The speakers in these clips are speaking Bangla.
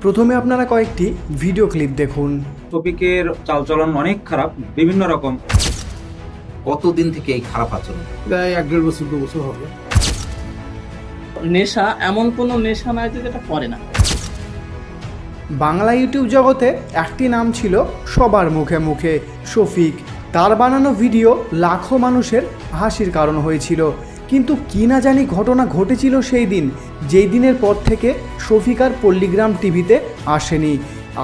প্রথমে আপনারা কয়েকটি ভিডিও ক্লিপ দেখুন। টপিকের চালচলন অনেক খারাপ, বিভিন্ন রকম। কতদিন থেকে এই খারাপ আচরণ? প্রায় 1.5 বছর 2 বছর হবে। নেশা এমন কোনো নেশা নাই যে যেটা করে না। বাংলা ইউটিউব জগতে একটি নাম ছিল সবার মুখে মুখে, শফিক। তার বানানো ভিডিও লাখো মানুষের হাসির কারণ হয়েছিল। কিন্তু কি না জানি ঘটনা ঘটেছিল সেই দিন, যেই দিনের পর থেকে শফিক আর পল্লীগ্রাম টিভিতে আসেনি।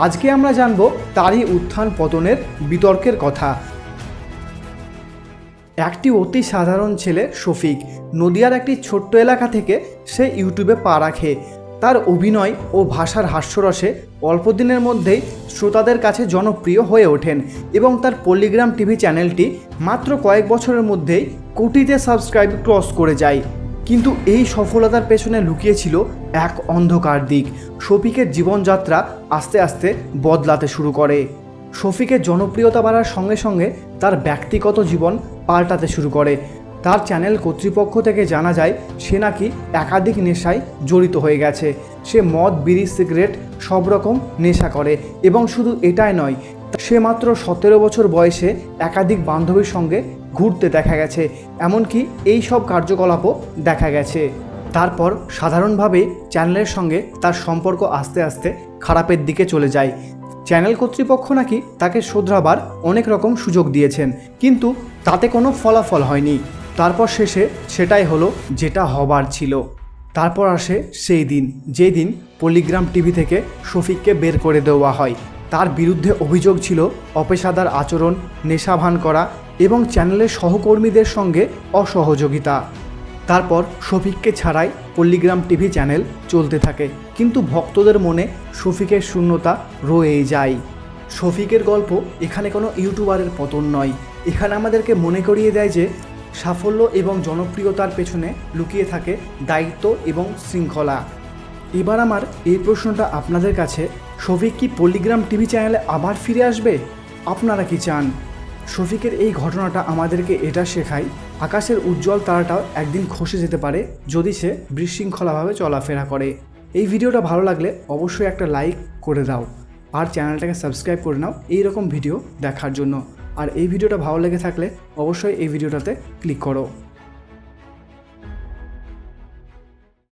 আজকে আমরা জানব তারই উত্থান পতনের বিতর্কের কথা। একটি অতি সাধারণ ছেলে শফিক, নদিয়ার একটি ছোট্ট এলাকা থেকে সে ইউটিউবে পা রাখে। তার অভিনয় ও ভাষার হাস্যরসে অল্প দিনের মধ্যেই শ্রোতাদের কাছে জনপ্রিয় হয়ে ওঠেন এবং তার পল্লীগ্রাম টিভি চ্যানেলটি মাত্র কয়েক বছরের মধ্যেই কোটিতে সাবস্ক্রাইব ক্রস করে যায়। কিন্তু এই সফলতার পেছনে লুকিয়েছিল এক অন্ধকার দিক। শফিকের জীবনযাত্রা আস্তে আস্তে বদলাতে শুরু করে। শফিকের জনপ্রিয়তা বাড়ার সঙ্গে সঙ্গে তার ব্যক্তিগত জীবন পাল্টাতে শুরু করে। তার চ্যানেল কর্তৃপক্ষ থেকে জানা যায় সে নাকি একাধিক নেশায় জড়িত হয়ে গেছে। সে মদ, বিড়ি, সিগারেট সব রকম নেশা করে এবং শুধু এটাই নয়, সে মাত্র 17 বছর বয়সে একাধিক বান্ধবীর সঙ্গে ঘুরতে দেখা গেছে। এমনকি এই সব কার্যকলাপও দেখা গেছে। তারপর সাধারণভাবে চ্যানেলের সঙ্গে তার সম্পর্ক আস্তে আস্তে খারাপের দিকে চলে যায়। চ্যানেল কর্তৃপক্ষ নাকি তাকে শোধরাবার অনেক রকম সুযোগ দিয়েছেন, কিন্তু তাতে কোনো ফলাফল হয়নি। তারপর শেষে সেটাই হলো যেটা হবার ছিল। তারপর আসে সেই দিন, যেই দিন পল্লীগ্রাম টিভি থেকে শফিককে বের করে দেওয়া হয়। তার বিরুদ্ধে অভিযোগ ছিল অপেশাদার আচরণ, নেশাভান করা এবং চ্যানেলের সহকর্মীদের সঙ্গে অসহযোগিতা। তারপর শফিককে ছাড়াই পল্লীগ্রাম টিভি চ্যানেল চলতে থাকে, কিন্তু ভক্তদের মনে শফিকের শূন্যতা রয়েই যায়। শফিকের গল্প এখানে কোনো ইউটিউবারের পতন নয়, এখানে আমাদেরকে মনে করিয়ে দেয় যে সাফল্য এবং জনপ্রিয়তার পেছনে লুকিয়ে থাকে দায়িত্ব এবং শৃঙ্খলা। এবার আমার এই প্রশ্নটা আপনাদের কাছে, শফিক কি পল্লীগ্রাম টিভি চ্যানেলে আবার ফিরে আসবে? আপনারা কি চান? শফিকের এই ঘটনাটা আমাদেরকে এটা শেখায়, আকাশের উজ্জ্বল তারাটাও একদিন খসে যেতে পারে যদি সে বিশৃঙ্খলাভাবে চলাফেরা করে। এই ভিডিওটা ভালো লাগলে অবশ্যই একটা লাইক করে দাও আর চ্যানেলটাকে সাবস্ক্রাইব করে নাও এই রকম ভিডিও দেখার জন্য। আর এই ভিডিওটা ভালো লেগে থাকলে অবশ্যই এই ভিডিওটাতে ক্লিক করো।